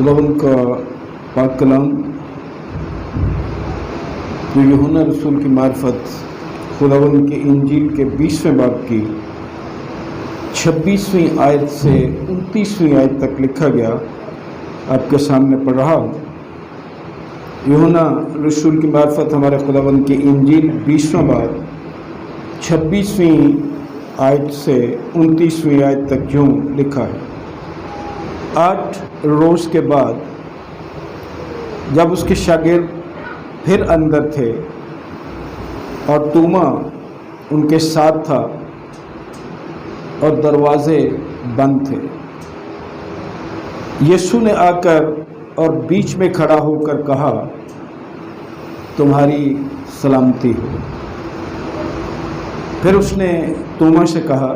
खुदावंद का पाक कलाम जो यूहन्ना रसूल की मार्फत खुदावंद की इंजील के 20वें बाब की 26वीं आयत से 29वीं आयत तक लिखा गया आपके सामने पढ़ रहा हूँ। यूहन्ना रसूल की मार्फत हमारे खुदावंद की इंजील 20वां बाब 26वीं आयत से 29वीं आयत तक यूँ लिखा है। 8 रोज़ के बाद जब उसके शागिर्द फिर अंदर थे और तूमा उनके साथ था और दरवाजे बंद थे, यीशु ने आकर और बीच में खड़ा होकर कहा, तुम्हारी सलामती हो। फिर उसने तूमा से कहा,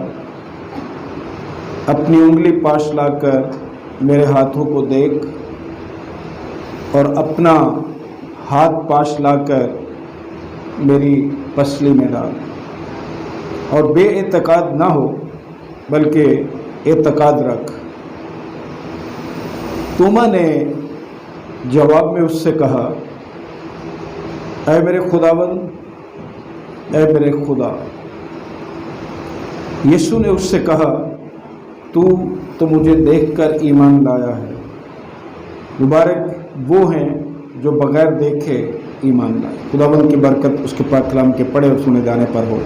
अपनी उंगली पास लाकर मेरे हाथों को देख और अपना हाथ पास लाकर मेरी पसली में डाल और बेइत्तेकाद ना हो बल्कि एतकाद रख। तूमा ने जवाब में उससे कहा, ऐ मेरे खुदावंद, ऐ मेरे खुदा। यीशु ने उससे कहा, तू तो मुझे देखकर ईमान लाया है। मुबारक वो हैं जो बगैर देखे ईमान लाए। खुदावंद की बरकत उसके पाक कलाम के पढ़े और सुने जाने पर हो,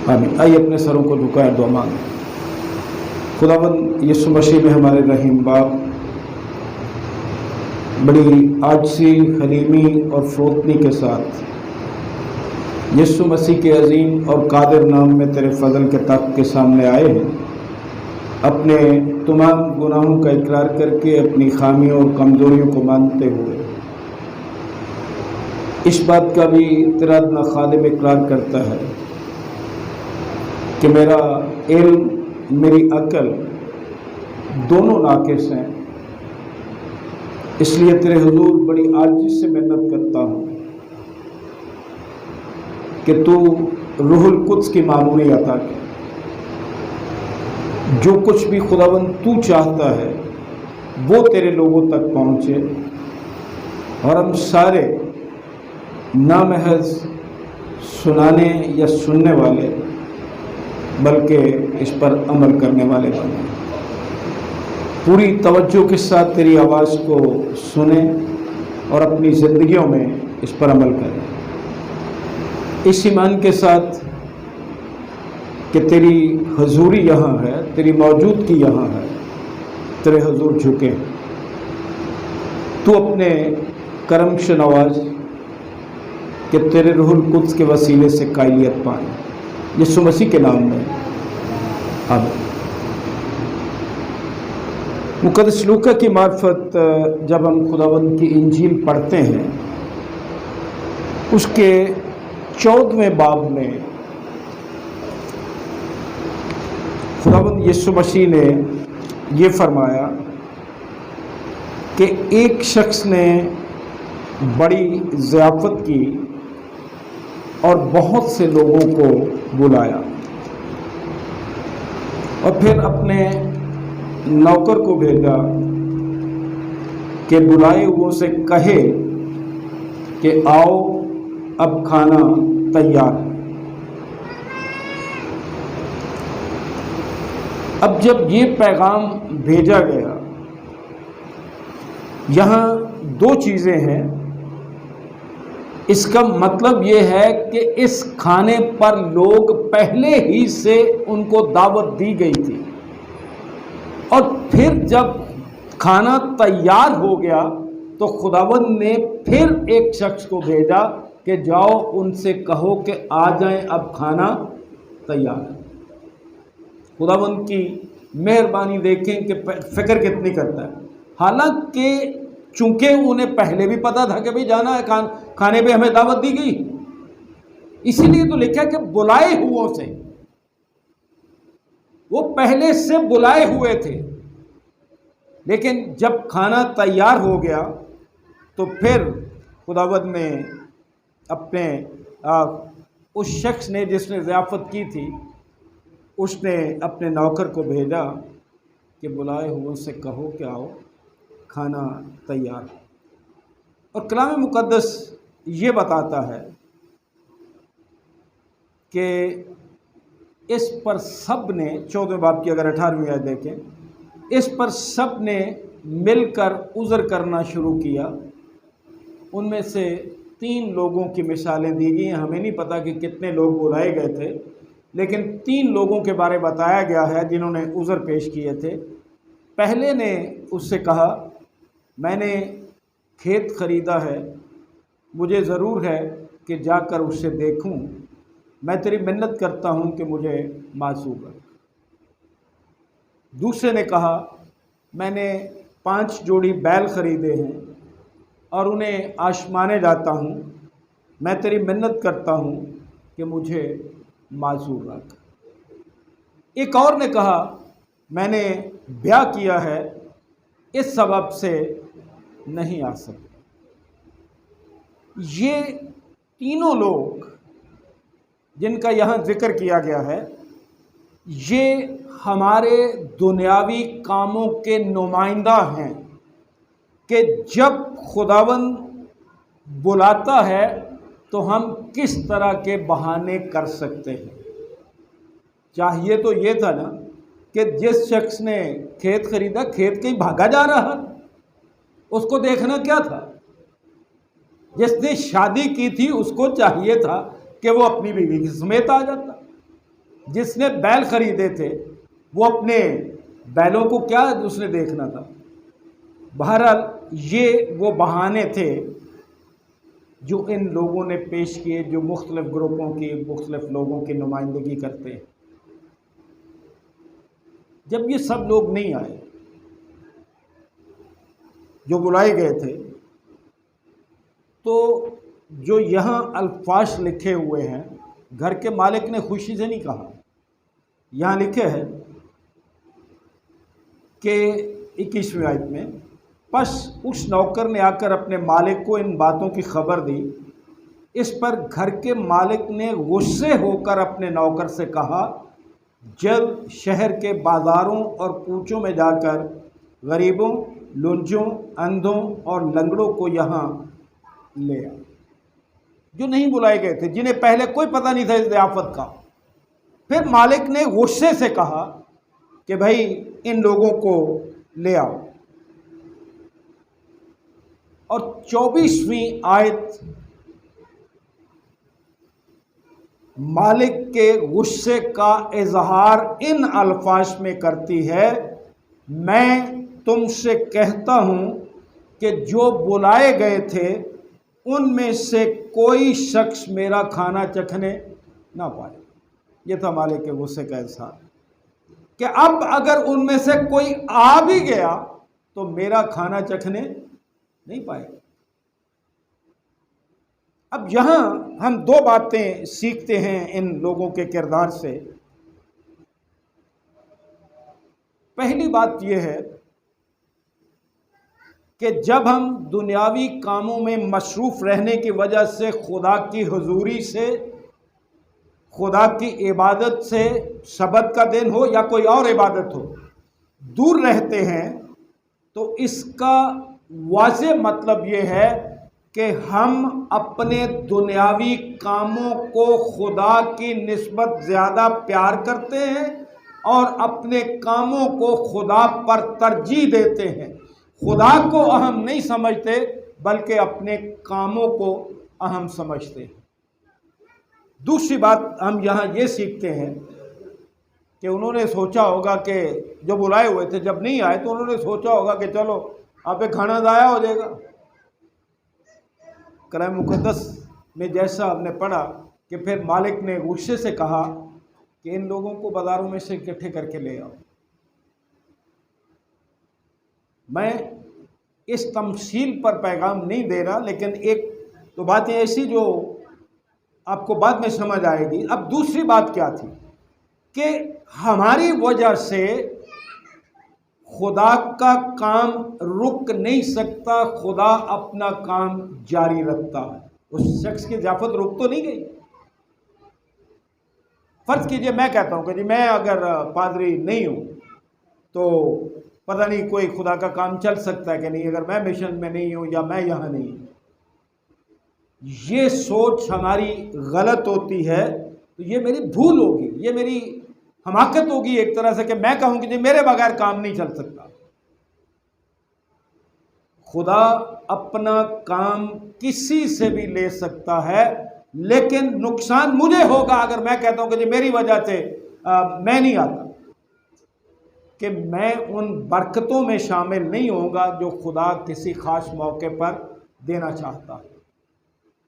आमीन। आइए अपने सरों को झुकाएं, दुआ मांगें। खुदावंद यीशु मसीह में हमारे रहीम बाप, बड़ी आजसी, हलीमी और फ़रोतनी के साथ यीशु मसीह के अजीम और कादिर नाम में तेरे फजल के तख्त के सामने आए हैं, अपने तमाम गुनाहों का इकरार करके अपनी खामियों और कमज़ोरियों को मानते हुए इस बात का भी तेरा अपना खादिम इकरार करता है कि मेरा इल्म, मेरी अकल दोनों नाक़िस हैं। इसलिए तेरे हुजूर बड़ी आजिज़ से मिन्नत करता हूँ कि तू रूहुल कुद्स की मामूरी अता कर। जो कुछ भी खुदावंद तू चाहता है वो तेरे लोगों तक पहुँचे और हम सारे ना महज सुनाने या सुनने वाले बल्कि इस पर अमल करने वाले बने। पूरी तवज्जो के साथ तेरी आवाज़ को सुने और अपनी ज़िंदगियों में इस पर अमल करें, इस ईमान के साथ कि तेरी हजूरी यहाँ है, तेरी मौजूदगी यहाँ है, तेरे हजूर झुके। तू अपने करम से नवाज कि तेरे रूहुल कुद्स के वसीले से कायलियत पाए, यीशु मसीह के नाम में, आमीन। मुक़द्दस लूका की मार्फत जब हम खुदावंद की इंजील पढ़ते हैं, उसके 14वें बाब में खुदावंद यीशु मसीह ने ये फरमाया कि एक शख्स ने बड़ी ज़ियाफ़त की और बहुत से लोगों को बुलाया और फिर अपने नौकर को भेजा कि बुलाए हुओं से कहे कि आओ, अब खाना तैयार है। अब जब ये पैगाम भेजा गया, यहाँ 2 चीज़ें हैं। इसका मतलब ये है कि इस खाने पर लोग पहले ही से उनको दावत दी गई थी और फिर जब खाना तैयार हो गया तो खुदावंद ने फिर एक शख्स को भेजा कि जाओ उनसे कहो कि आ जाएं, अब खाना तैयार है। खुदावंद की मेहरबानी देखें कि फ़िक्र कितनी करता है। हालांकि चूंकि उन्हें पहले भी पता था कि भाई जाना है, खाने पे हमें दावत दी गई, इसीलिए तो लिखा कि बुलाए हुओं से, वो पहले से बुलाए हुए थे। लेकिन जब खाना तैयार हो गया तो फिर खुदावंद ने अपने उस शख्स ने जिसने ज़ियाफ़त की थी, उसने अपने नौकर को भेजा कि बुलाए हुओं से कहो कि आओ, खाना तैयार हो। और कलाम मुक़द्दस ये बताता है कि इस पर सब ने, 14वें बाब की अगर 18वीं आयत देखें, इस पर सब ने मिलकर उज़र करना शुरू किया। उनमें से 3 लोगों की मिसालें दी गई हैं। हमें नहीं पता कि कितने लोग बुलाए गए थे, लेकिन 3 लोगों के बारे बताया गया है जिन्होंने उज़र पेश किए थे। पहले ने उससे कहा, मैंने खेत ख़रीदा है, मुझे ज़रूर है कि जाकर उससे देखूं। मैं तेरी मिन्नत करता हूं कि मुझे मासूम रख। दूसरे ने कहा, मैंने 5 जोड़ी बैल ख़रीदे हैं और उन्हें आशमाने जाता हूं। मैं तेरी मिन्नत करता हूं कि मुझे मासूम रख। एक और ने कहा, मैंने ब्याह किया है, इस सबब से नहीं आ सकता। ये तीनों लोग जिनका यहाँ जिक्र किया गया है, ये हमारे दुनियावी कामों के नुमाइंदा हैं कि जब खुदावंद बुलाता है तो हम किस तरह के बहाने कर सकते हैं। चाहिए तो ये था ना कि जिस शख्स ने खेत खरीदा, खेत कहीं भागा जा रहा, उसको देखना क्या था। जिसने शादी की थी उसको चाहिए था कि वो अपनी बीवी के समेत आ जाता। जिसने बैल खरीदे थे वो अपने बैलों को क्या उसने देखना था। बहरहाल ये वो बहाने थे जो इन लोगों ने पेश किए, जो मुख्तलिफ ग्रुपों की, मुख्तलिफ लोगों की नुमाइंदगी करते हैं। जब ये सब लोग नहीं आए जो बुलाए गए थे, तो जो यहाँ अल्फाज लिखे हुए हैं, घर के मालिक ने खुशी से नहीं कहा। यहाँ लिखे हैं कि 21वीं आयत में, बस उस नौकर ने आकर अपने मालिक को इन बातों की खबर दी। इस पर घर के मालिक ने गुस्से होकर अपने नौकर से कहा, जल्द शहर के बाज़ारों और कूचों में जाकर गरीबों, लुंजों, अंधों और लंगड़ों को यहाँ ले आ, जो नहीं बुलाए गए थे, जिन्हें पहले कोई पता नहीं था इस ज़ियाफ़त का। फिर मालिक ने गुस्से से कहा कि भाई इन लोगों को ले आओ। और 24वीं आयत मालिक के गुस्से का इजहार इन अल्फाज में करती है, मैं तुमसे कहता हूं कि जो बुलाए गए थे उनमें से कोई शख्स मेरा खाना चखने ना पाए। ये था मालिक के गुस्से का इजहार कि अब अगर उनमें से कोई आ भी गया तो मेरा खाना चखने नहीं पाएगा। अब यहां हम 2 बातें सीखते हैं इन लोगों के किरदार से। पहली बात यह है कि जब हम दुनियावी कामों में मसरूफ़ रहने की वजह से खुदा की हुजूरी से, खुदा की इबादत से, सबत का दिन हो या कोई और इबादत हो, दूर रहते हैं, तो इसका वाज़े मतलब ये है कि हम अपने दुनियावी कामों को खुदा की निस्बत ज़्यादा प्यार करते हैं और अपने कामों को खुदा पर तरजीह देते हैं। खुदा को अहम नहीं समझते बल्कि अपने कामों को अहम समझते हैं। दूसरी बात हम यहाँ ये सीखते हैं कि उन्होंने सोचा होगा कि जो बुलाए हुए थे जब नहीं आए तो उन्होंने सोचा होगा कि चलो आप खाना ज़ाया हो जाएगा। कलाम मुक़द्दस में जैसा हमने पढ़ा कि फिर मालिक ने गुस्से से कहा कि इन लोगों को बाज़ारों में से इकट्ठे करके ले आओ। मैं इस तमसील पर पैगाम नहीं दे रहा, लेकिन एक तो बातें ऐसी जो आपको बाद में समझ आएगी। अब दूसरी बात क्या थी कि हमारी वजह से खुदा का काम रुक नहीं सकता, खुदा अपना काम जारी रखता है। उस शख्स की ज़ियाफ़त रुक तो नहीं गई। फ़र्ज़ कीजिए मैं कहता हूँ कि जी मैं अगर पादरी नहीं हूँ तो पता नहीं कोई खुदा का काम चल सकता है कि नहीं अगर मैं मिशन में नहीं हूं या मैं यहां नहीं हूं। ये सोच हमारी गलत होती है तो ये मेरी भूल होगी, ये मेरी हमाकत होगी एक तरह से कि मैं कहूं कि जी मेरे बगैर काम नहीं चल सकता। खुदा अपना काम किसी से भी ले सकता है, लेकिन नुकसान मुझे होगा अगर मैं कहता हूं कि जी मेरी वजह से मैं नहीं आता, कि मैं उन बरकतों में शामिल नहीं होऊंगा जो खुदा किसी खास मौके पर देना चाहता है।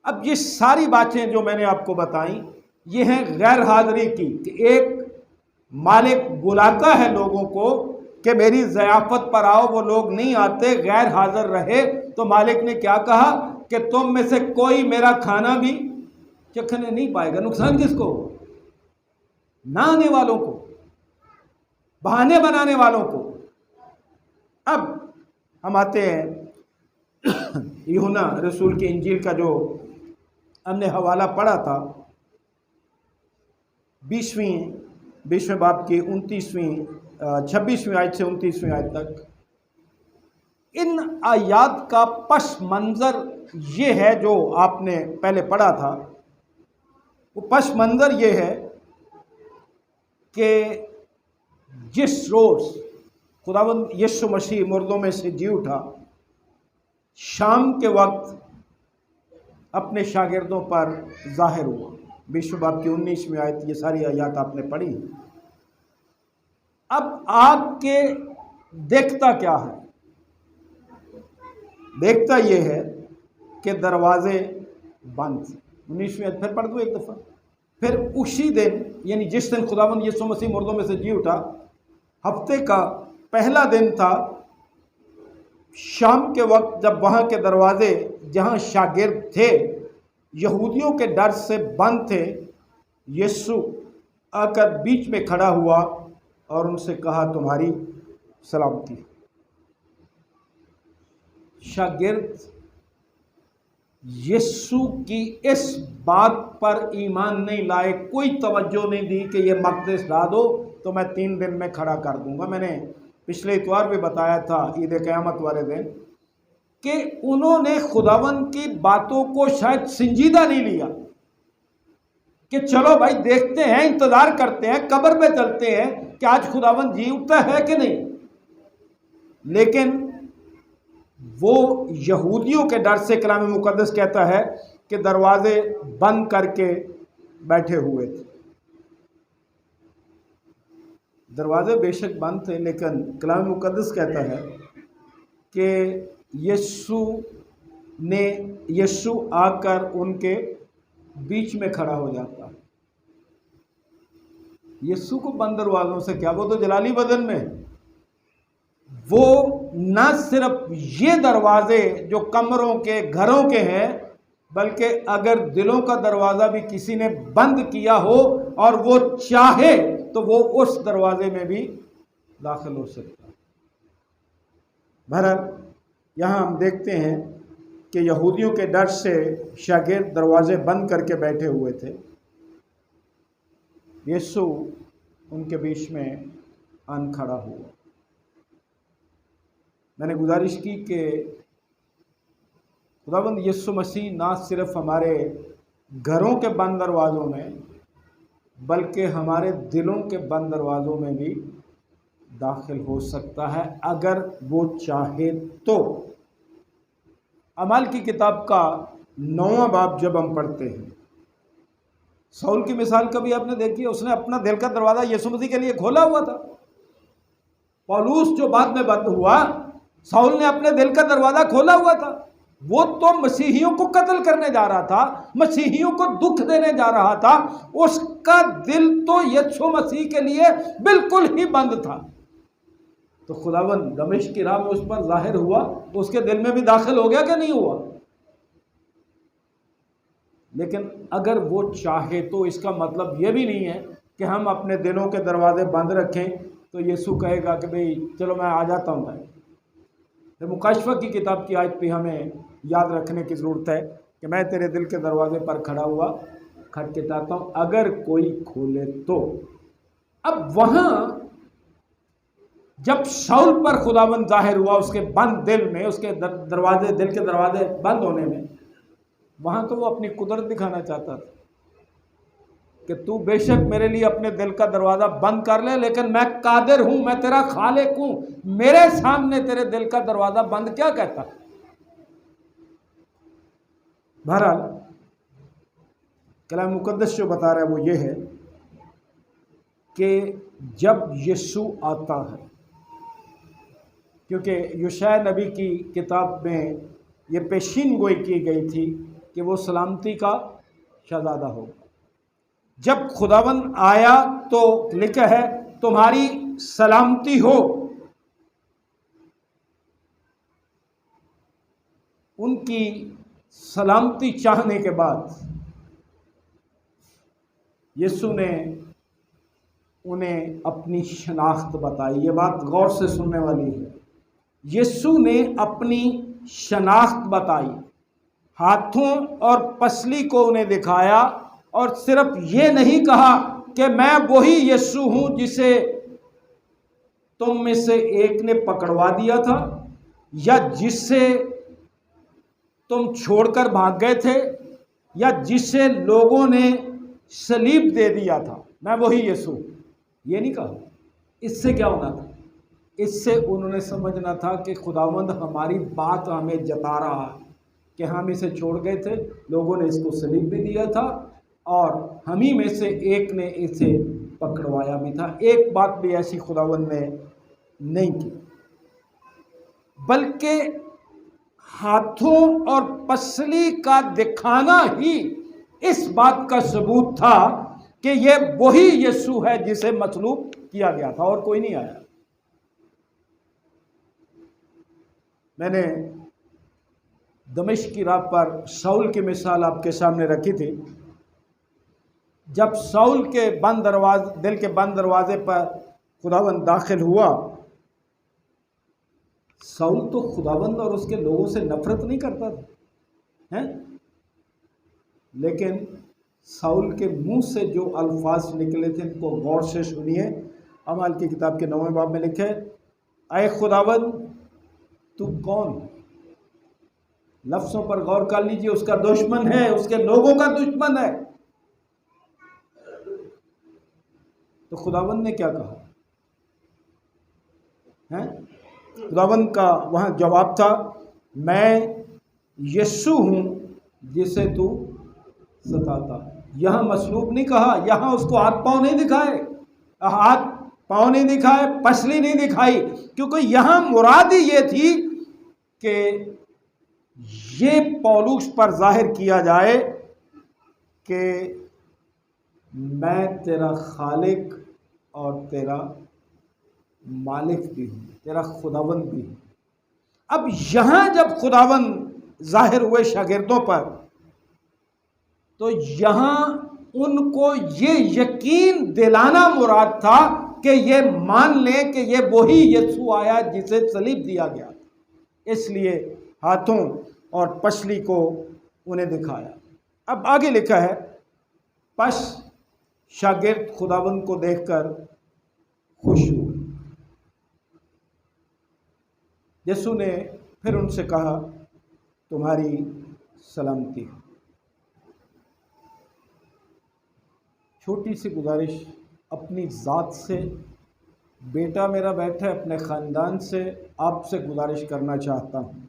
अब ये सारी बातें जो मैंने आपको बताई ये हैं गैर हाजिरी की, कि एक मालिक बुलाता है लोगों को कि मेरी ज़ियाफ़त पर आओ, वो लोग नहीं आते, गैर हाजिर रहे, तो मालिक ने क्या कहा कि तुम में से कोई मेरा खाना भी चखने नहीं पाएगा। नुकसान किसको? ना आने वालों को, बहाने बनाने वालों को। अब हम आते हैं यूहन्ना रसूल की इंजील का जो हमने हवाला पढ़ा था, 20वें बाब की 26वीं आयत से 29वीं आयत तक। इन आयात का पस मंज़र ये है जो आपने पहले पढ़ा था। वो पस मंज़र ये है कि जिस रोज़ खुदावंद यीशु मसीह मुर्दों में से जी उठा, शाम के वक्त अपने शागिर्दों पर जाहिर हुआ। 20वें बाब की 19वीं आयत, ये सारी आयत आपने पढ़ी। अब आके देखता क्या है? देखता ये है कि दरवाजे बंद थे। 19वीं आयत फिर पढ़ दो एक दफ़ा। फिर उसी दिन, यानी जिस दिन खुदावंद यीशु मसीह मुर्दों में से जी उठा, हफ्ते का पहला दिन था, शाम के वक्त जब वहाँ के दरवाजे जहाँ शागिर्द थे यहूदियों के डर से बंद थे, यीशु आकर बीच में खड़ा हुआ और उनसे कहा, तुम्हारी सलामती। शागिर्द यीशु की इस बात पर ईमान नहीं लाए, कोई तवज्जो नहीं दी कि ये मक़दस ला दो तो मैं 3 दिन में खड़ा कर दूंगा। मैंने पिछले इतवार भी बताया था, ईद क़यामत वाले दिन, कि उन्होंने खुदावन की बातों को शायद संजीदा नहीं लिया कि चलो भाई देखते हैं, इंतज़ार करते हैं, कब्र पे चलते हैं कि आज खुदावन जी उठता है कि नहीं। लेकिन वो यहूदियों के डर से कलाम मुक़द्दस कहता है कि दरवाजे बंद करके बैठे हुए थे। दरवाजे बेशक बंद थे, लेकिन कलाम मुक़द्दस कहता है कि यीशु आकर उनके बीच में खड़ा हो जाता है। यीशु को बंद दरवाज़ों से क्या, वो तो जलाली बदन में। वो न सिर्फ ये दरवाजे जो कमरों के, घरों के हैं, बल्कि अगर दिलों का दरवाज़ा भी किसी ने बंद किया हो और वो चाहे तो वो उस दरवाजे में भी दाखिल हो सकता है। बहरहाल यहाँ हम देखते हैं कि यहूदियों के डर से शागिर्द दरवाजे बंद करके बैठे हुए थे। यीशु उनके बीच में आन खड़ा हुआ। मैंने गुजारिश की कि खुदावंद यीशु मसीह ना सिर्फ हमारे घरों के बंद दरवाज़ों में, बल्कि हमारे दिलों के बंद दरवाज़ों में भी दाखिल हो सकता है अगर वो चाहे तो। अमाल की किताब का 9वां बाब जब हम पढ़ते हैं, साउल की मिसाल कभी आपने देखी है? उसने अपना दिल का दरवाज़ा यीशु मसीह के लिए खोला हुआ था। पौलुस जो बाद में बंद हुआ, साउल ने अपने दिल का दरवाज़ा खोला हुआ था। वो तो मसीहियों को कत्ल करने जा रहा था, मसीहियों को दुख देने जा रहा था। उसका दिल तो यीशु मसीह के लिए बिल्कुल ही बंद था। तो खुदावंद दमिश्क की राह में उस पर जाहिर हुआ, उसके दिल में भी दाखिल हो गया कि नहीं हुआ? लेकिन अगर वो चाहे तो इसका मतलब ये भी नहीं है कि हम अपने दिलों के दरवाजे बंद रखें तो यीशु कहेगा कि भाई चलो मैं आ जाता हूँ। तो मुकाशफा की किताब की आयत भी हमें याद रखने की ज़रूरत है कि मैं तेरे दिल के दरवाजे पर खड़ा हुआ खटखटाता हूँ, अगर कोई खोले तो। अब वहाँ जब शाऊल पर खुदावंद जाहिर हुआ उसके बंद दिल में, उसके दरवाजे, दिल के दरवाजे बंद होने में, वहां तो वो अपनी कुदरत दिखाना चाहता था कि तू बेशक मेरे लिए अपने दिल का दरवाजा बंद कर ले, लेकिन मैं कादिर हूं, मैं तेरा खालिक हूं, मेरे सामने तेरे दिल का दरवाजा बंद क्या कहता। बहरहाल कलाम मुकद्दस जो बता रहा है वो ये है कि जब यीशु आता है, क्योंकि यशायाह नबी की किताब में ये पेशीन गोई की गई थी कि वो सलामती का शहजादा होगा। जब खुदावंद आया तो लिखा है तुम्हारी सलामती हो। उनकी सलामती चाहने के बाद यीशु ने उन्हें अपनी शनाख्त बताई। ये बात गौर से सुनने वाली है। यीशु ने अपनी शनाख्त बताई, हाथों और पसली को उन्हें दिखाया, और सिर्फ ये नहीं कहा कि मैं वही यीशु हूं जिसे तुम में से एक ने पकड़वा दिया था या जिससे तुम छोड़कर भाग गए थे या जिसे लोगों ने सलीब दे दिया था, मैं वही यीशु। ये नहीं कहा। इससे क्या होना था? इससे उन्होंने समझना था कि खुदावंद हमारी बात हमें जता रहा है कि हम इसे छोड़ गए थे, लोगों ने इसको सलीब भी दिया था और हम ही में से एक ने इसे पकड़वाया भी था। एक बात भी ऐसी खुदावंद ने नहीं की, बल्कि हाथों और पसली का दिखाना ही इस बात का सबूत था कि ये वही यीशु है जिसे मसलूब किया गया था और कोई नहीं आया। मैंने दमिश्क की राह पर शाऊल की मिसाल आपके सामने रखी थी। जब शाऊल के दिल के बंद दरवाजे पर खुदावंद दाखिल हुआ, शाऊल तो खुदावंद और उसके लोगों से नफरत नहीं करता था, हैं? लेकिन शाऊल के मुंह से जो अल्फाज निकले थे इनको गौर से सुनिए। अमाल की किताब के 9वें बाब में लिखे, ऐ खुदावंद तू कौन? लफ्ज़ों पर गौर कर लीजिए। उसका दुश्मन है, उसके लोगों का दुश्मन है। तो खुदावंद ने क्या कहा है? खुदावंद का वहां जवाब था, मैं यीशु हूं जिसे तू सताता। यहां मसलूब नहीं कहा, यहां उसको हाथ पांव नहीं दिखाए, हाथ पांव नहीं दिखाए, पसली नहीं दिखाई, क्योंकि यहां मुराद ही ये थी कि ये पौलुस पर जाहिर किया जाए कि मैं तेरा खालिक और तेरा मालिक भी हूं, तेरा खुदावंद भी हूं। अब यहां जब खुदावंद जाहिर हुए शागिर्दों पर, तो यहां उनको ये यकीन दिलाना मुराद था कि ये मान लें कि ये वही यीशु आया जिसे सलीब दिया गया था। इसलिए हाथों और पसली को उन्हें दिखाया। अब आगे लिखा है, पस शागिर्द खुदावंद को देखकर खुश हुए। यीशु ने फिर उनसे कहा, तुम्हारी सलामती हो। छोटी सी गुजारिश अपनी ज़ात से, बेटा मेरा बैठा है, अपने ख़ानदान से आपसे गुजारिश करना चाहता हूँ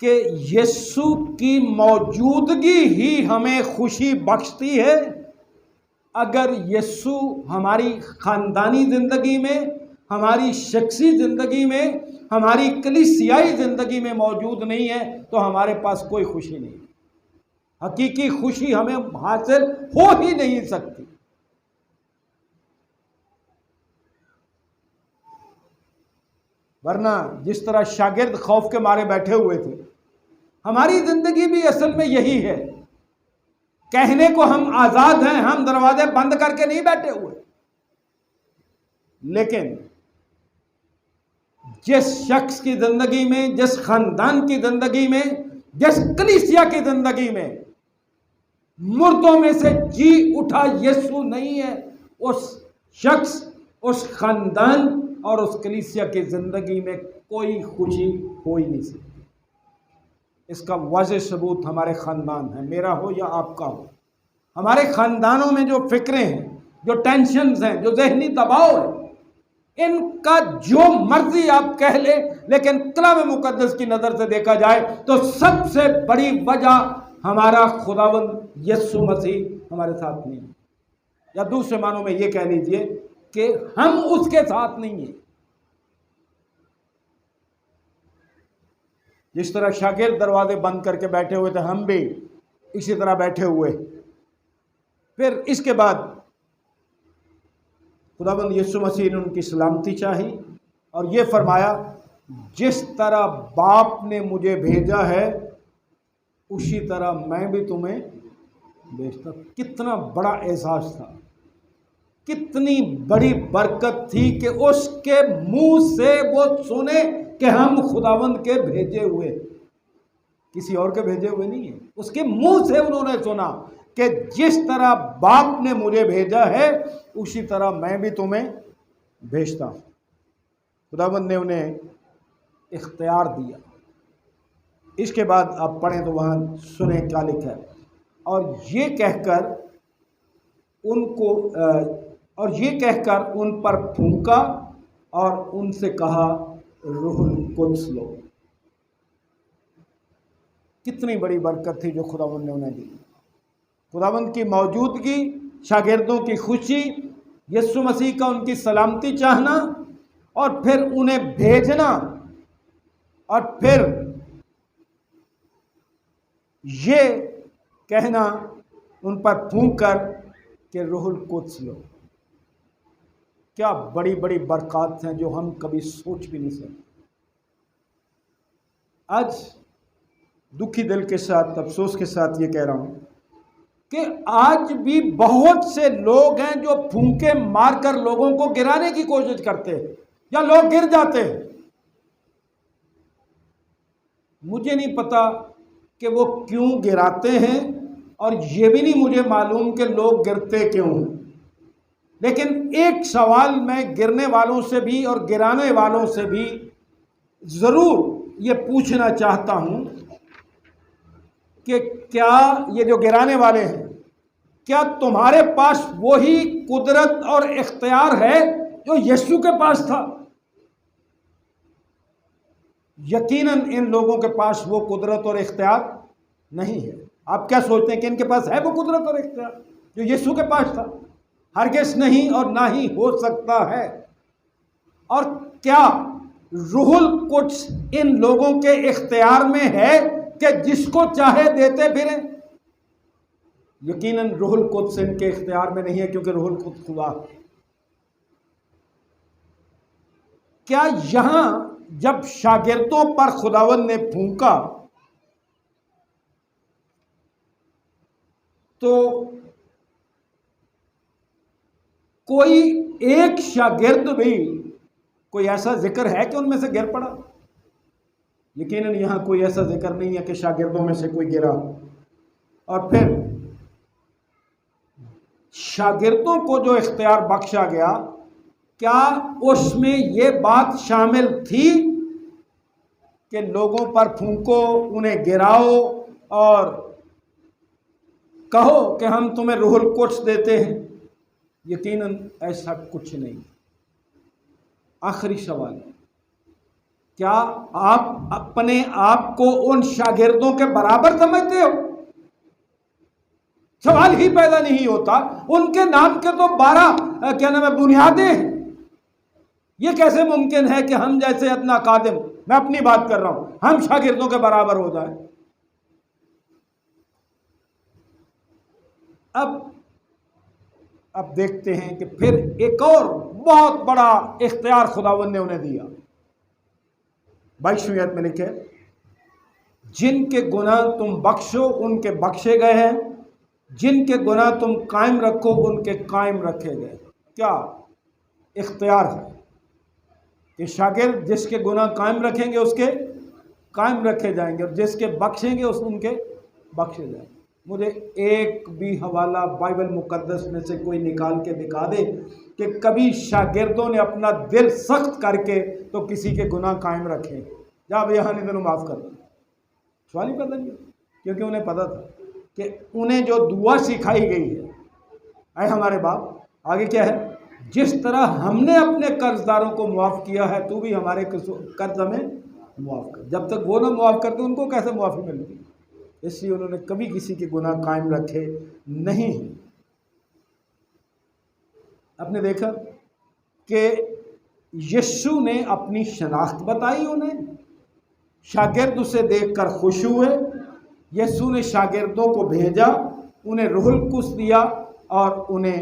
कि यीशु की मौजूदगी ही हमें खुशी बख्शती है। अगर यीशु हमारी ख़ानदानी ज़िंदगी में, हमारी शख्सी ज़िंदगी में, हमारी कलीसियाई ज़िंदगी में मौजूद नहीं है तो हमारे पास कोई खुशी नहीं। हकीकी खुशी हमें हासिल हो ही नहीं सकती। वरना जिस तरह शागिर्द खौफ के मारे बैठे हुए थे, हमारी जिंदगी भी असल में यही है। कहने को हम आजाद हैं, हम दरवाजे बंद करके नहीं बैठे हुए, लेकिन जिस शख्स की जिंदगी में, जिस खानदान की जिंदगी में, जिस कलीसिया की जिंदगी में मुर्दों में से जी उठा यीशु नहीं है, उस शख्स, उस ख़ानदान और उस कलीसिया की ज़िंदगी में कोई खुशी हो ही नहीं सकती। इसका वाज़ेह सबूत हमारे ख़ानदान है, मेरा हो या आपका हो। हमारे ख़ानदानों में जो फ़िक्रें हैं, जो टेंशन्स हैं, जो ज़हनी दबाव है, इनका जो मर्जी आप कह ले, लेकिन कलाम मुक़द्दस की नज़र से देखा जाए तो सबसे बड़ी वजह हमारा खुदावंद यीशु मसीह हमारे साथ नहीं है, या दूसरे मानों में ये कह लीजिए कि हम उसके साथ नहीं हैं। जिस तरह शागिर्द दरवाजे बंद करके बैठे हुए थे, हम भी इसी तरह बैठे हुए। फिर इसके बाद खुदाबंद यीशु मसीह ने उनकी सलामती चाही और ये फरमाया, जिस तरह बाप ने मुझे भेजा है उसी तरह मैं भी तुम्हें भेजता। कितना बड़ा एहसास था, कितनी बड़ी बरकत थी कि उसके मुंह से वो सुने कि हम खुदावंद के भेजे हुए, किसी और के भेजे हुए नहीं है। उसके मुंह से उन्होंने सुना कि जिस तरह बाप ने मुझे भेजा है उसी तरह मैं भी तुम्हें भेजता हूँ। खुदावंद ने उन्हें इख्तियार दिया। इसके बाद आप पढ़ें तो वहाँ सुने क्या लिखा है। और ये कहकर उन पर फूंका और उनसे कहा, रूहुल कुद्स लो। कितनी बड़ी बरकत थी जो खुदावंद ने उन्हें दी। खुदावंद की मौजूदगी, शागिर्दों की खुशी, यीशु मसीह का उनकी सलामती चाहना और फिर उन्हें भेजना और फिर ये कहना उन पर फूंक कर कि रूहुल कुद्स लो। क्या बड़ी बड़ी बरकत हैं जो हम कभी सोच भी नहीं सकते। आज दुखी दिल के साथ, अफसोस के साथ ये कह रहा हूं कि आज भी बहुत से लोग हैं जो फूंके मारकर लोगों को गिराने की कोशिश करते हैं या लोग गिर जाते हैं। मुझे नहीं पता कि वो क्यों गिराते हैं और ये भी नहीं मुझे मालूम कि लोग गिरते क्यों हैं। लेकिन एक सवाल मैं गिरने वालों से भी और गिराने वालों से भी ज़रूर ये पूछना चाहता हूँ कि क्या ये जो गिराने वाले हैं, क्या तुम्हारे पास वही कुदरत और इख्तियार है जो यीशु के पास था? यकीनन इन लोगों के पास वो कुदरत और इख्तियार नहीं है। आप क्या सोचते हैं कि इनके पास है वो कुदरत और इख्तियार जो यीशु के पास था? हरगिज़ नहीं और ना ही हो सकता है। और क्या रूहुल कुद्स इन लोगों के इख्तियार में है कि जिसको चाहे देते फिरें? यकीनन रूहुल कुद्स इनके इख्तियार में नहीं है, क्योंकि रूहुल कुद्स खुदा। क्या यहां जब शागिर्दों पर खुदावंद ने फूंका तो कोई एक शागिर्द भी, कोई ऐसा जिक्र है कि उनमें से गिर पड़ा? यकीनन यहां कोई ऐसा जिक्र नहीं है कि शागिर्दों में से कोई गिरा। और फिर शागिर्दों को जो इख्तियार बख्शा गया, क्या उसमें ये बात शामिल थी कि लोगों पर फूंको, उन्हें गिराओ और कहो कि हम तुम्हें रूहुल कुद्स देते हैं? यकीनन ऐसा कुछ नहीं। आखिरी सवाल, क्या आप अपने आप को उन शागिर्दों के बराबर समझते हो? सवाल ही पैदा नहीं होता। उनके नाम के तो 12 बुनियादें हैं। ये कैसे मुमकिन है कि हम जैसे अदना कादिम, मैं अपनी बात कर रहा हूं, हम शागिर्दों के बराबर हो जाए? अब देखते हैं कि फिर एक और बहुत बड़ा इख्तियार खुदावंद ने उन्हें दिया। 22वीं आयत में लिखे, जिनके गुनाह तुम बख्शो उनके बख्शे गए हैं, जिनके गुनाह तुम कायम रखो उनके कायम रखे गए। क्या इख्तियार है कि शागिर्द जिसके गुनाह कायम रखेंगे उसके कायम रखे जाएंगे और जिसके बख्शेंगे उनके बख्शे जाएंगे। मुझे एक भी हवाला बाइबल मुकद्दस में से कोई निकाल के दिखा दे कि कभी शागिर्दों ने अपना दिल सख्त करके तो किसी के गुनाह कायम रखे, जा भैया नहीं तेनों माफ़ कर दो, सवाल ही पता नहीं, क्योंकि उन्हें पता था कि उन्हें जो दुआ सिखाई गई है, अरे हमारे बाप, आगे क्या है, जिस तरह हमने अपने कर्जदारों को मुआफ़ किया है तू भी हमारे कर्ज हमें मुआफ़ कर। जब तक वो ना मुआफ़ करते उनको कैसे मुआफ़ी मिलती। इसलिए उन्होंने कभी किसी के गुनाह कायम रखे नहीं। आपने देखा कि यीशु ने अपनी शनाख्त बताई उन्हें, शागिर्द उसे देखकर खुश हुए, यीशु ने शागिर्दों को भेजा, उन्हें रूहुल कुद्स दिया और उन्हें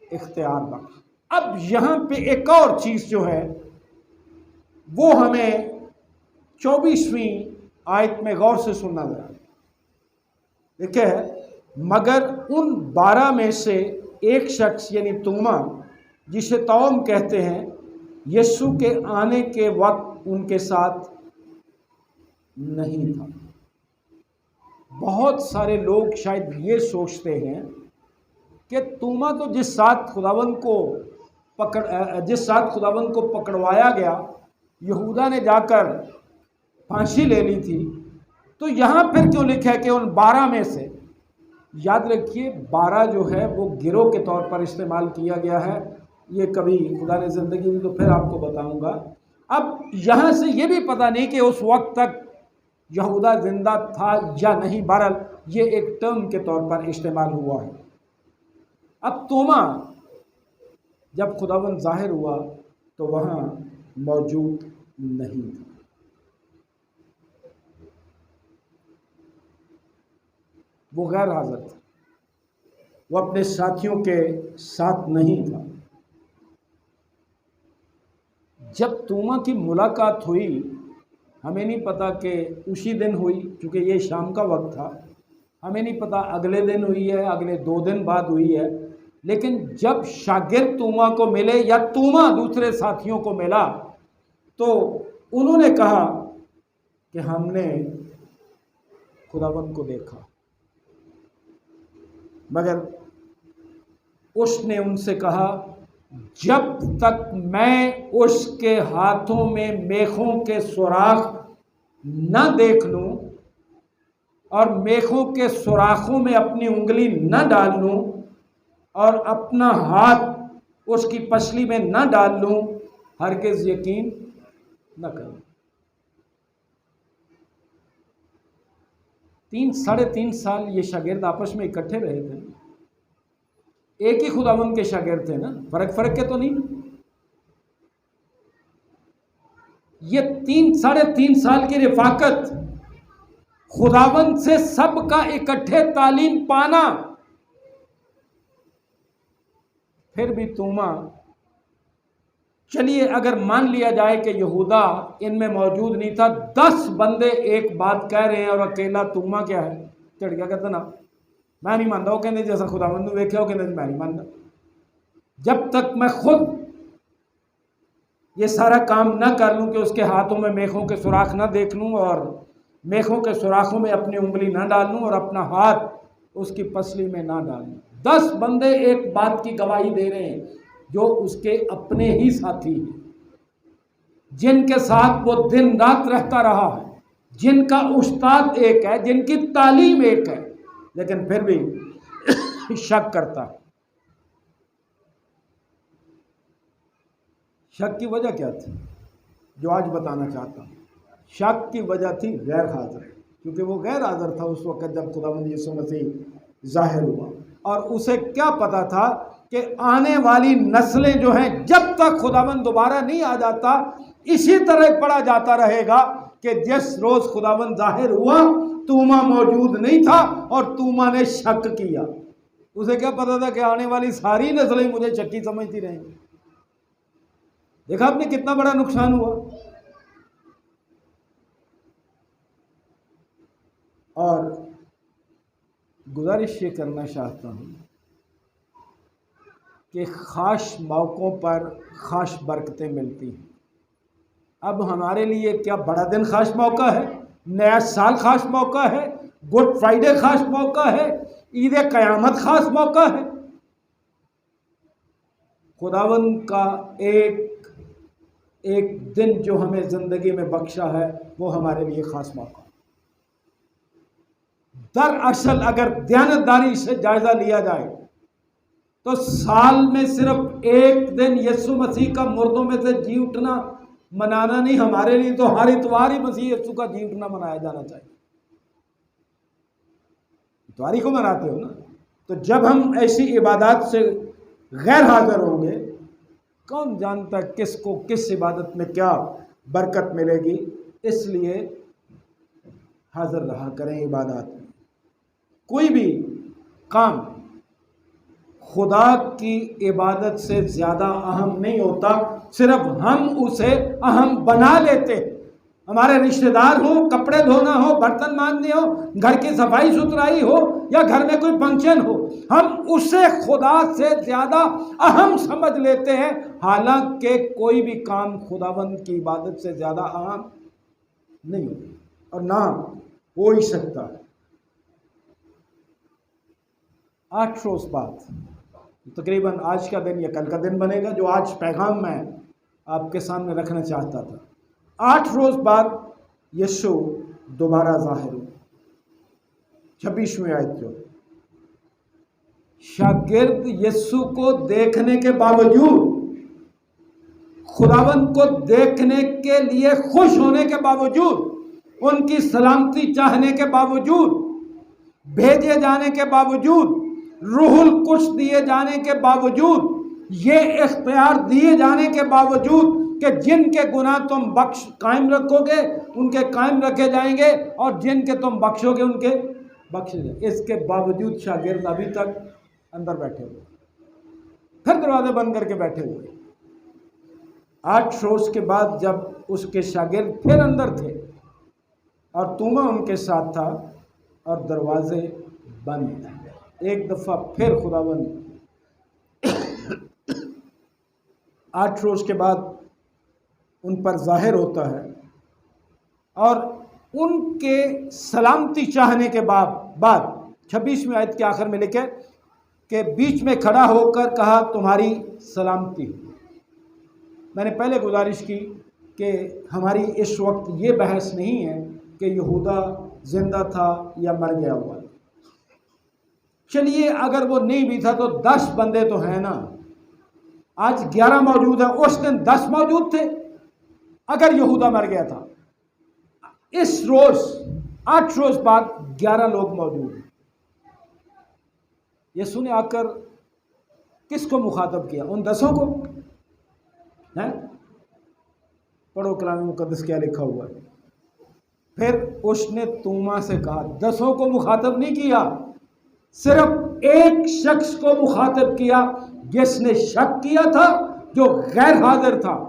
इख्तियार बख्शा। अब यहाँ पे एक और चीज़ जो है वो हमें 24वीं आयत में गौर से सुनना जरा। देखिए, मगर उन 12 में से एक शख्स यानी तोमा, जिसे तौम कहते हैं, यीशु के आने के वक्त उनके साथ नहीं था। बहुत सारे लोग शायद ये सोचते हैं कि तोमा तो जिस साथ खुदावंद को पकड़वाया गया, यहूदा ने जाकर फांसी ले ली थी, तो यहाँ फिर क्यों लिखा है कि उन 12 में से। याद रखिए 12 जो है वो गिरोह के तौर पर इस्तेमाल किया गया है। ये कभी खुदा ने ज़िंदगी दी तो फिर आपको बताऊंगा। अब यहाँ से ये भी पता नहीं कि उस वक्त तक यहूदा जिंदा था या नहीं, बहरहाल ये एक टर्म के तौर पर इस्तेमाल हुआ है। अब तोमा जब खुदावंद ज़ाहिर हुआ तो वहाँ मौजूद नहीं था। वो गैर हाजिर था, वो अपने साथियों के साथ नहीं था। जब तोमा की मुलाकात हुई, हमें नहीं पता कि उसी दिन हुई, क्योंकि ये शाम का वक्त था, हमें नहीं पता अगले दिन हुई है, अगले 2 दिन बाद हुई है, लेकिन जब शागिर्द तोमा को मिले या तोमा दूसरे साथियों को मिला तो उन्होंने कहा कि हमने खुदावंद को देखा। मगर उसने उनसे कहा, जब तक मैं उसके हाथों में मेखों के सुराख न देख लूं और मेखों के सुराखों में अपनी उंगली न डाल लूं और अपना हाथ उसकी पसली में न डाल लूं, हरगिज़ यकीन न करूं। 3-3.5 साल ये शागिर्द आपस में इकट्ठे रहे थे, एक ही खुदावंद के शागिर्द थे ना, फर्क के तो नहीं। ये 3-3.5 साल की रिफाकत, खुदावंद से सबका इकट्ठे तालीम पाना, फिर भी तोमा, चलिए अगर मान लिया जाए कि यहूदा इनमें मौजूद नहीं था, 10 बंदे एक बात कह रहे हैं और अकेला तोमा क्या है, चढ़ गया कहता ना मैं नहीं मानता, वो कहने जैसा खुदावंद वेख्या, वो कहने मैं नहीं मानता। जब तक मैं खुद ये सारा काम न कर लूं कि उसके हाथों में मेखों के सुराख न देख लूं और मेखों के सुराखों में अपनी उंगली न डाल लूं और अपना हाथ उसकी पसली में ना डाल लूं। 10 बंदे एक बात की गवाही दे रहे हैं, जो उसके अपने ही साथी हैं, जिनके साथ वो दिन रात रहता रहा है, जिनका उस्ताद एक है, जिनकी तालीम एक है, लेकिन फिर भी शक करता है। शक की वजह क्या थी, जो आज बताना चाहता हूँ। शक की वजह थी गैर हाजिर, क्योंकि वो गैर हाजिर था उस वक्त जब खुदावंद यीशु मसीह ज़ाहिर हुआ, और उसे क्या पता था कि आने वाली नस्लें जो हैं, जब तक खुदावंद दोबारा नहीं आ जाता, इसी तरह पढ़ा जाता रहेगा कि जिस रोज़ खुदावंद ज़ाहिर हुआ तोमा मौजूद नहीं था और तोमा ने शक किया। उसे क्या पता था कि आने वाली सारी नस्लें मुझे शक्की समझती रहेंगी। देखा आपने कितना बड़ा नुकसान हुआ। और गुजारिश ये करना चाहता हूँ कि ख़ास मौक़ों पर ख़ास बरकतें मिलती हैं। अब हमारे लिए क्या बड़ा दिन ख़ास मौका है, नया साल ख़ास मौका है, गुड फ्राइडे ख़ास मौका है, ईद क़यामत ख़ास मौका है। खुदावन का एक दिन जो हमें ज़िंदगी में बख्शा है वो हमारे लिए ख़ास मौका। दरअसल अगर दयानतदारी से जायज़ा लिया जाए तो साल में सिर्फ एक दिन यीशु मसीह का मुर्दों में से जी उठना मनाना नहीं, हमारे लिए तो हर इतवार ही मसीह यीशु का जी उठना मनाया जाना चाहिए। इतवारी को मनाते हो ना, तो जब हम ऐसी इबादत से गैर हाजिर होंगे, कौन जानता किसको किस इबादत में क्या बरकत मिलेगी। इसलिए हाजिर रहा करें इबादत में। कोई भी काम खुदा की इबादत से ज़्यादा अहम नहीं होता, सिर्फ हम उसे अहम बना लेते। हमारे रिश्तेदार हो, कपड़े धोना हो, बर्तन मांजने हो, घर की सफाई सुथराई हो या घर में कोई फंक्शन हो, हम उसे खुदा से ज़्यादा अहम समझ लेते हैं। हालांकि कोई भी काम खुदावंद की इबादत से ज़्यादा अहम नहीं हो और ना हो ही सकता है। 8 रोज़ बाद, तकरीबन आज का दिन या कल का दिन बनेगा, जो आज पैगाम मैं आपके सामने रखना चाहता था। 8 रोज़ बाद यीशु दोबारा ज़ाहिर हुए। 26वीं आयत जो, शागिर्द यीशु को देखने के बावजूद, खुदावंद को देखने के लिए खुश होने के बावजूद, उनकी सलामती चाहने के बावजूद, भेजे जाने के बावजूद, रूहुल कुद्स दिए जाने के बावजूद, ये इख्तियार दिए जाने के बावजूद कि जिनके गुनाह तुम कायम रखोगे उनके कायम रखे जाएंगे और जिनके तुम बख्शोगे उनके बख्शे जाएंगे, इसके बावजूद शागिर्द अभी तक अंदर बैठे हुए, फिर दरवाजे बंद करके बैठे हुए। 8 रोज़ के बाद जब उसके शागिर्द फिर अंदर थे और तूमा उनके साथ था और दरवाजे बंद थे, एक दफ़ा फिर खुदावंद 8 रोज़ के बाद उन पर ज़ाहिर होता है और उनके सलामती चाहने के बाद 26वीं आयत के आखिर में लिखे कि बीच में खड़ा होकर कहा, तुम्हारी सलामती। मैंने पहले गुजारिश की कि हमारी इस वक्त ये बहस नहीं है कि यहूदा जिंदा था या मर गया हुआ। चलिए अगर वो नहीं भी था तो 10 बंदे तो हैं ना, आज 11 मौजूद है, उस दिन 10 मौजूद थे। अगर यहूदा मर गया था, इस रोज 8 रोज बाद 11 लोग मौजूद हैं। यीशु ने आकर किसको मुखातब किया? उन 10 को हैं? पढ़ो कलाम मुकद्दस क्या लिखा हुआ है। फिर उसने तूमा से कहा, 10 को मुखातब नहीं किया, सिर्फ एक शख्स को मुखातब किया जिसने शक किया था, जो गैर हाजिर था।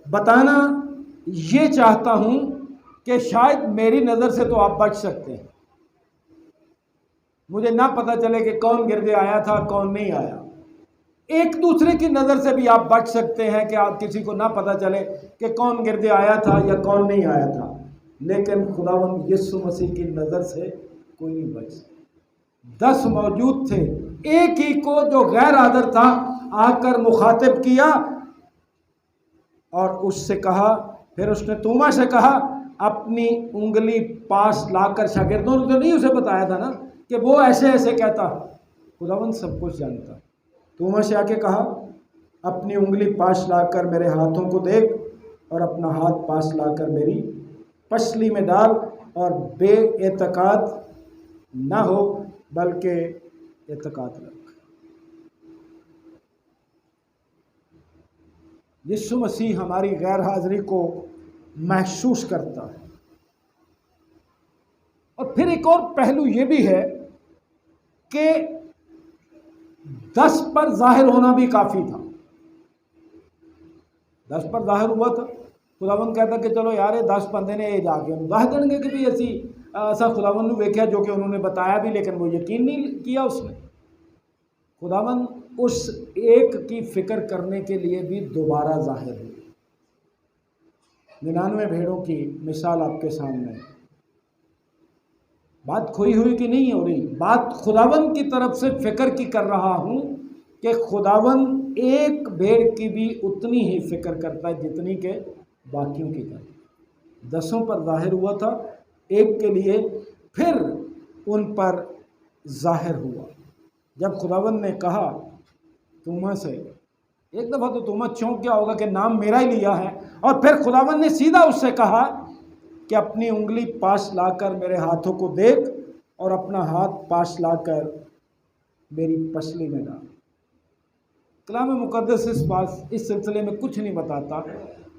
बताना ये चाहता हूं कि शायद मेरी नज़र से तो आप बच सकते हैं, मुझे ना पता चले कि कौन गिरदे आया था कौन नहीं आया। एक दूसरे की नज़र से भी आप बच सकते हैं कि आप किसी को ना पता चले कि कौन गिरदे आया था या कौन नहीं आया था, लेकिन खुदावंद यीशु मसीह की नज़र से कोई नहीं बच सकता। 10 मौजूद थे, एक ही को जो गैर हाजिर था आकर मुखातिब किया और उससे कहा, फिर उसने तूमा से कहा, अपनी उंगली पास लाकर, शागिर्दों ने तो नहीं उसे बताया था ना कि वो ऐसे ऐसे कहता, खुदावंद सब कुछ जानता। तूमा से आके कहा, अपनी उंगली पास लाकर मेरे हाथों को देख और अपना हाथ पास लाकर मेरी पसली में डाल और बेएतकाद ना हो बल्कि एतकाद रख। यीशु मसीह हमारी गैर हाजिरी को महसूस करता है। और फिर एक और पहलू ये भी है कि 10 पर जाहिर होना भी काफ़ी था। 10 पर जाहिर हुआ था, खुदावंद कहता कि चलो यार 10 बंदे ने ये जाके जाहिर करेंगे कि भी ऐसा खुदावंद ने देखा जो कि उन्होंने बताया भी, लेकिन वो यकीन नहीं किया उसने। खुदावंद उस एक की फिक्र करने के लिए भी दोबारा जाहिर हुई। 99 भेड़ों की मिसाल आपके सामने। बात खोई हुई कि नहीं हो रही, बात खुदावंद की तरफ से फिक्र की कर रहा हूँ कि खुदावन एक भेड़ की भी उतनी ही फिक्र करता है जितनी के बाकियों की करता। 10 पर जाहिर हुआ था, एक के लिए फिर उन पर जाहिर हुआ। जब खुदावन ने कहा तुमा से, एक दफ़ा तो तुमा चौंक गया होगा कि नाम मेरा ही लिया है, और फिर खुदावन ने सीधा उससे कहा कि अपनी उंगली पास लाकर मेरे हाथों को देख और अपना हाथ पास लाकर मेरी पसली में डाल। कलाम मुकद्दस इस सिलसिले में कुछ नहीं बताता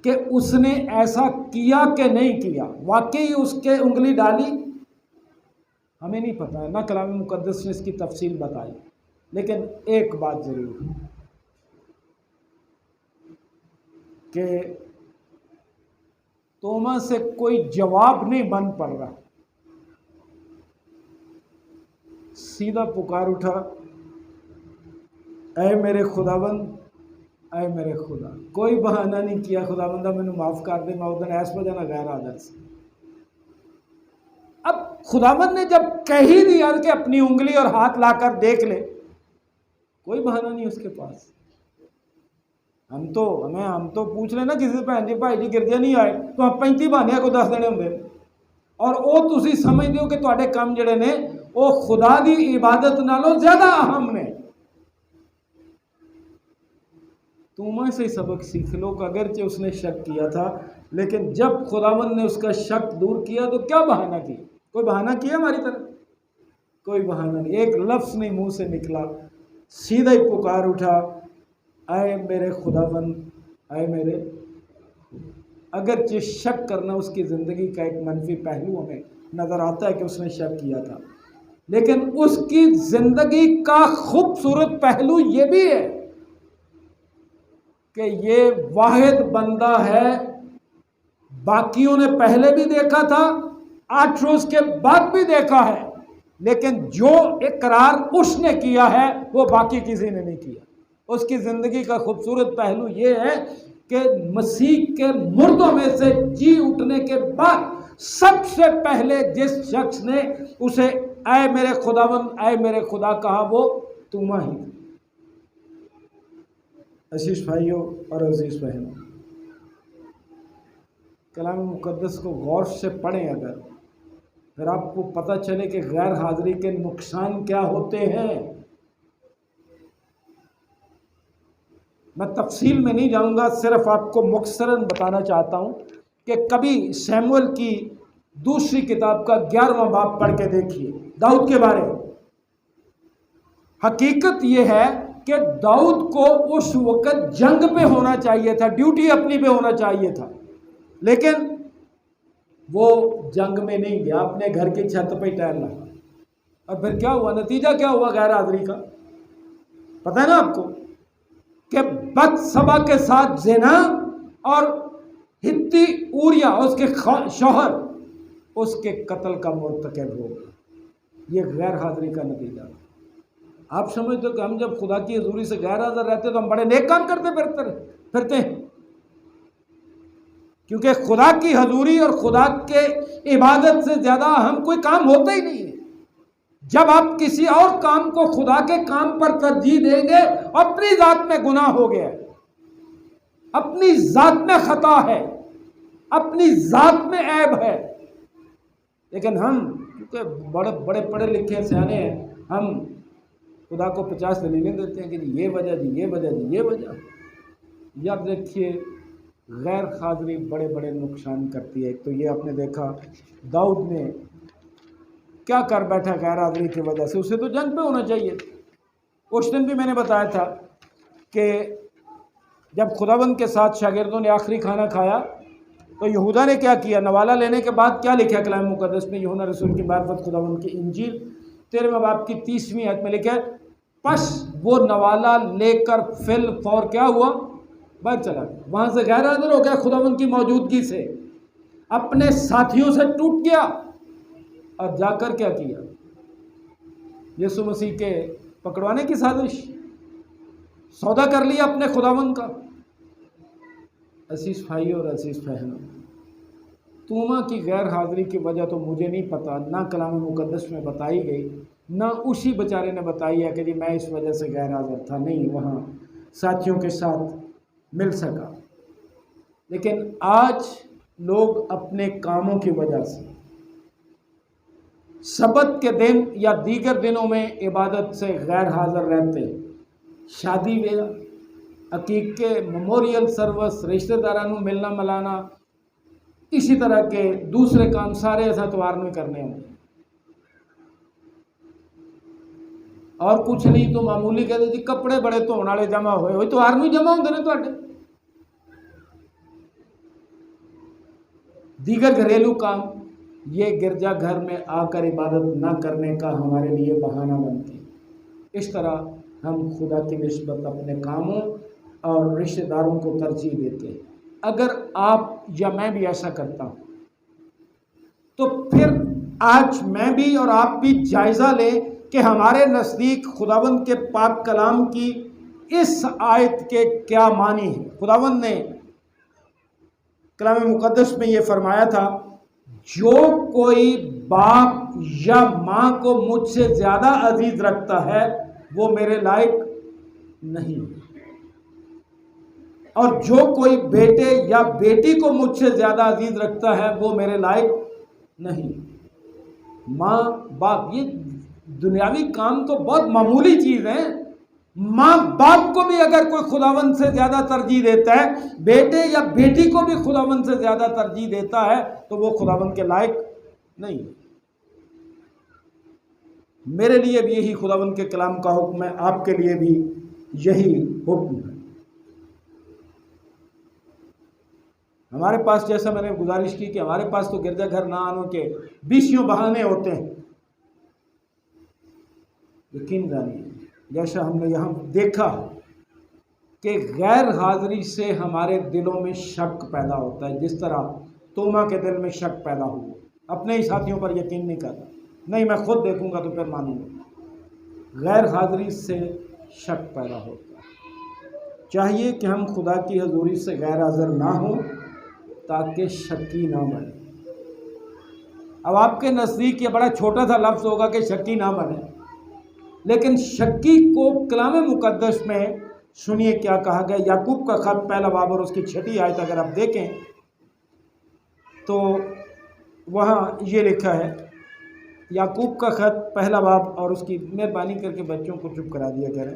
कि उसने ऐसा किया कि नहीं किया, वाकई उसके उंगली डाली, हमें नहीं पता है, ना कलाम मुकद्दस ने इसकी तफसील बताई। लेकिन एक बात ज़रूर है कि तोमा से कोई जवाब नहीं बन पड़ रहा, सीधा पुकार उठा, ऐ मेरे खुदाबंद, ऐ मेरे खुदा। कोई बहाना नहीं किया, खुदाबंदा मैंने माफ़ कर दे, मैं उधर ऐस वजह ना गैर आदर से। अब खुदाबंद ने जब कह ही दिया कि अपनी उंगली और हाथ लाकर देख ले, कोई बहाना नहीं उसके पास। हम तो पूछ लेना किसी से, भैन जी भाई जी गिरजे नहीं आए तो आप 35 बहानिया को 10 देने होंगे, और वो तुसी समझते हो कि तुहाडे काम जिहड़े ने वो खुदा की इबादत नालों ज्यादा अहम ने। तुम से सबक सीख लो कि अगरचे उसने शक किया था, लेकिन जब खुदावन ने उसका शक दूर किया तो क्या बहाना किया? कोई बहाना किया हमारी तरफ? कोई बहाना नहीं, एक लफ्ज़ नहीं मुंह से निकला, सीधा ही पुकार उठा, आए मेरे खुदाबंद, आए मेरे। अगरचे शक करना उसकी ज़िंदगी का एक मनफी पहलू हमें नज़र आता है कि उसने शक किया था, लेकिन उसकी ज़िंदगी का खूबसूरत पहलू ये भी है कि ये वाहिद बंदा है, बाकियों ने पहले भी देखा था, 8 रोज़ के बाद भी देखा है, लेकिन जो इकरार उसने किया है वो बाकी किसी ने नहीं किया। उसकी ज़िंदगी का खूबसूरत पहलू ये है कि मसीह के मुर्दों में से जी उठने के बाद सबसे पहले जिस शख्स ने उसे ऐ मेरे खुदावन, ऐ मेरे खुदा कहा, वो तुमा ही। अजीज भाइयों और अजीज बहनों, कलाम मुकद्दस को गौर से पढ़ें अगर, फिर आपको पता चले कि गैर हाजिरी के नुकसान क्या होते हैं। मैं तफसील में नहीं जाऊंगा, सिर्फ आपको मुख्तसरन बताना चाहता हूं कि कभी शैमुएल की दूसरी किताब का 11वां बाब पढ़ के देखिए, दाऊद के बारे में। हकीकत यह है कि दाऊद को उस वक़्त जंग पे होना चाहिए था, ड्यूटी अपनी पे होना चाहिए था, लेकिन वो जंग में नहीं गया, अपने घर की छत पे टहल रहा। और फिर क्या हुआ, नतीजा क्या हुआ गैर हाजिरी का? पता है ना आपको कि बत्सबा के साथ ज़िना और हित्ती ऊरिया उसके शौहर उसके कत्ल का मुर्तकब हो गया। ये गैर हाजिरी का नतीजा। आप समझते हो कि हम जब खुदा की हजूरी से गैर हाजिर रहते तो हम बड़े नेक काम करते फिरते हैं, क्योंकि खुदा की हजूरी और खुदा के इबादत से ज़्यादा अहम कोई काम होता ही नहीं है। जब आप किसी और काम को खुदा के काम पर तरजीह देंगे, अपनी ज़ात में गुनाह हो गया, अपनी ज़ात में खता है, अपनी ज़ात में ऐब है। लेकिन हम क्योंकि बड़े बड़े पढ़े लिखे सियाने हैं, हम खुदा को 50 दलीलें देते हैं कि ये वजह जी, ये वजह जी, ये वजह। याद रखिए, गैर हाज़िरी बड़े बड़े नुकसान करती है। एक तो ये आपने देखा दाऊद ने क्या कर बैठा गैर हाज़िरी की वजह से, उसे तो जंग पे होना चाहिए। उस दिन भी मैंने बताया था कि जब खुदाबंद के साथ शागिर्दों ने आखिरी खाना खाया तो यहूदा ने क्या किया, नवाला लेने के बाद क्या लिखा कलाम मुकद्दस में, यूहन्ना रसूल की मार्फत खुदाबंद की इंजील 13वें बाब की 30वीं आयत में लिखा है, पस वो नवाला लेकर फिल फौर क्या हुआ, बाहर चला गया, वहाँ से गैर हाजिर हो गया, खुदावंद की मौजूदगी से अपने साथियों से टूट गया और जाकर क्या किया, यीशु मसीह के पकड़वाने की साजिश, सौदा कर लिया अपने खुदावंद का। असीस भाई और असीस बहनों, तुमा की गैर हाजिरी की वजह तो मुझे नहीं पता, ना कलाम मुकद्दस में बताई गई, ना उसी बेचारे ने बताई है कि जी मैं इस वजह से गैर हाजिर था, नहीं वहाँ साथियों के साथ मिल सका। लेकिन आज लोग अपने कामों की वजह से सबत के दिन या दीगर दिनों में इबादत से गैर हाजिर रहते। शादी ब्याह, अकीके, मेमोरियल सर्विस, रिश्तेदारों मिलना मिलाना, इसी तरह के दूसरे काम सारे ऐसा त्योहार में करने होंगे। और कुछ नहीं तो मामूली कहते जी कपड़े बड़े धोने वाले जमा हुए हो, त्योहार में जमा होंगे ना तुहाडे। दीगर घरेलू काम ये गिरजाघर में आकर इबादत न करने का हमारे लिए बहाना बनते हैं। इस तरह हम खुदा की निस्बत अपने कामों और रिश्तेदारों को तरजीह देते हैं। अगर आप या मैं भी ऐसा करता हूँ तो फिर आज मैं भी और आप भी जायज़ा लें कि हमारे नज़दीक खुदावंद के पाक कलाम की इस आयत के क्या मानी है। खुदावंद ने कलाम मुक़द्दस में ये फरमाया था, जो कोई बाप या माँ को मुझसे ज़्यादा अजीज़ रखता है वो मेरे लायक नहीं, और जो कोई बेटे या बेटी को मुझसे ज़्यादा अजीज़ रखता है वो मेरे लायक नहीं। माँ बाप, ये दुनियावी काम तो बहुत मामूली चीज़ है। माँ बाप को भी अगर कोई खुदावंद से ज़्यादा तरजीह देता है, बेटे या बेटी को भी खुदावंद से ज़्यादा तरजीह देता है, तो वो खुदावंद के लायक नहीं। मेरे लिए भी यही खुदावंद के कलाम का हुक्म है, आपके लिए भी यही हुक्म है। हमारे पास, जैसा मैंने गुजारिश की कि हमारे पास तो गिरजाघर ना आने के 20 बहाने होते हैं। यकीन जानिए, जैसा हमने यहाँ देखा कि गैर हाजिरी से हमारे दिलों में शक पैदा होता है, जिस तरह तोमा के दिल में शक पैदा हुआ। अपने ही साथियों पर यकीन नहीं करता, नहीं मैं खुद देखूंगा तो फिर मानूंगा। गैर हाजिरी से शक पैदा होता है। चाहिए कि हम खुदा की हजूरी से गैर हाजिर ना हो ताकि शक्की ना बने। अब आपके नज़दीक ये बड़ा छोटा सा लफ्ज़ होगा कि शक्की ना बने, लेकिन शक्की को कलाम मुक़द्दस में सुनिए क्या कहा गया। याकूब का ख़त पहला बाब और उसकी 6ठी आयत अगर आप देखें तो वहाँ ये लिखा है, याकूब का ख़त पहला बाब और उसकी, मेहरबानी करके बच्चों को चुप करा दिया करें।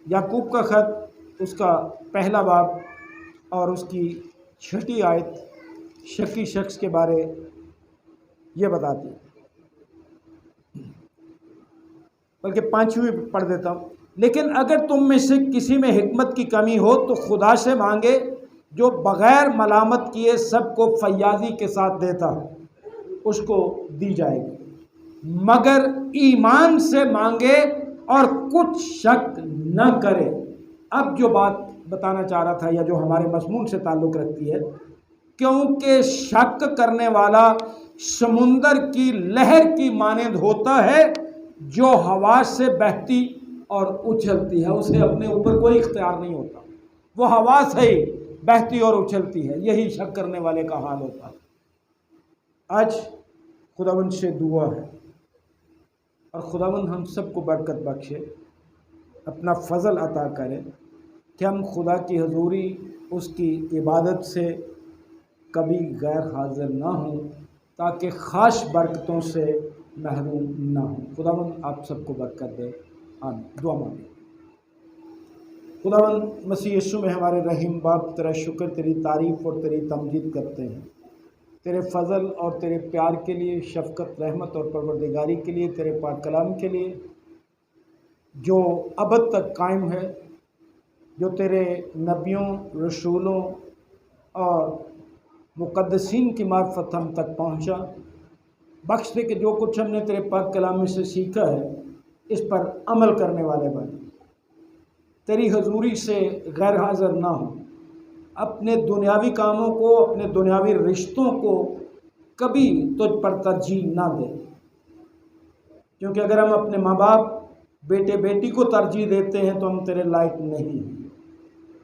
याकूब का ख़त उसका पहला बाब और उसकी 6ठी आयत शक्की शख्स के बारे ये बताती है, बल्कि 5वीं पढ़ देता हूँ। लेकिन अगर तुम में से किसी में हिकमत की कमी हो तो खुदा से मांगे, जो बग़ैर मलामत किए सबको फयाजी के साथ देता है, उसको दी जाएगी, मगर ईमान से मांगे और कुछ शक न करे। अब जो बात बताना चाह रहा था, या जो हमारे मज़मून से ताल्लुक़ रखती है, क्योंकि शक करने वाला समुंदर की लहर की मानंद होता है जो हवा से बहती और उछलती है, उसे अपने ऊपर कोई इख्तियार नहीं होता, वो हवा से ही बहती और उछलती है। यही शक करने वाले का हाल होता है। आज खुदावंद से दुआ है और खुदावंद हम सबको बरकत बख्शे, अपना फ़ज़ल अता करे कि हम खुदा की हजूरी, उसकी इबादत से कभी गैर हाजिर ना हों, ताकि ख़ास बरकतों से महरूम ना हो। खुदावंद आप सबको बरकत दे, आमीन। दुआ मांगे। खुदावंद मसीह यीशु में हमारे रहीम बाप, तेरा शुक्र, तेरी तारीफ़ और तेरी तमजीद करते हैं, तेरे फ़ज़ल और तेरे प्यार के लिए, शफ़क़त, रहमत और परवरदिगारी के लिए, तेरे पाक कलाम के लिए जो अबद तक कायम है, जो तेरे नबियों, रसूलों और मुक़द्दसीन की मार्फत हम तक पहुँचा। बख्श दे कि जो कुछ हमने तेरे पाक कलाम में से सीखा है इस पर अमल करने वाले बने, तेरी हजूरी से गैर हाजिर ना हो, अपने दुनियावी कामों को, अपने दुनियावी रिश्तों को कभी तुझ पर तरजीह ना दे। क्योंकि अगर हम अपने माँ बाप, बेटे बेटी को तरजीह देते हैं तो हम तेरे लायक नहीं हैं।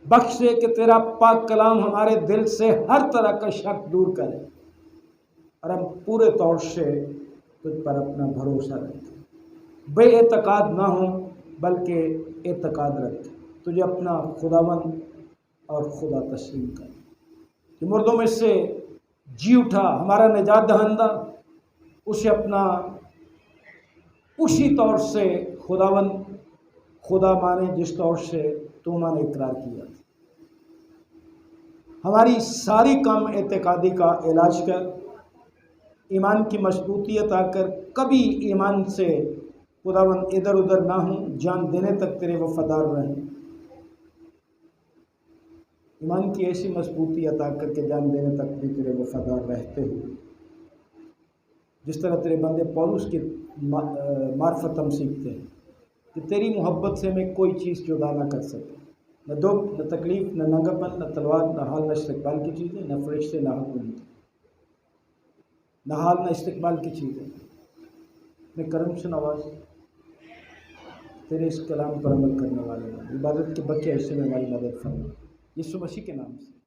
बख्श दे कि तेरा पाक कलाम हमारे दिल से हर तरह का शक दूर करे और हम पूरे तौर से तुझ पर अपना भरोसा रख। बेएतकाद ना हो बल्कि एतकाद रख। तुझे अपना खुदावन और खुदा तस्लीम कर कि मुर्दों में से जी उठा हमारा निजात दहंदा, उसे अपना उसी तौर से खुदावन खुदा माने जिस तौर से तू माने इकरार किया। हमारी सारी कम एतकादी का इलाज कर, ईमान की मजबूतियत आकर कभी ईमान से खुदावन इधर उधर ना हो, जान देने तक तेरे वफादार रहें। ईमान की ऐसी मजबूती अता करके जान देने तक भी तेरे वफादार रहते हुए, जिस तरह तेरे बंदे पौलुस की मार्फत हम सीखते हैं कि तेरी मोहब्बत से हमें कोई चीज़ जुदा ना कर सके, न दुख न तकलीफ़ न नंगापन न तलवार न हाल न इस्तकबाल की चीज़ें, न फरिश्ते न हुकूमत, न हाल न इस्तकबाल की चीज़ें। अपने करम से नवाज, तेरे इस कलाम पर अमल करने वाले इबादत के बच्चे हिस्से में हमारी मदद फरमा, यीशु मसीह के नाम से।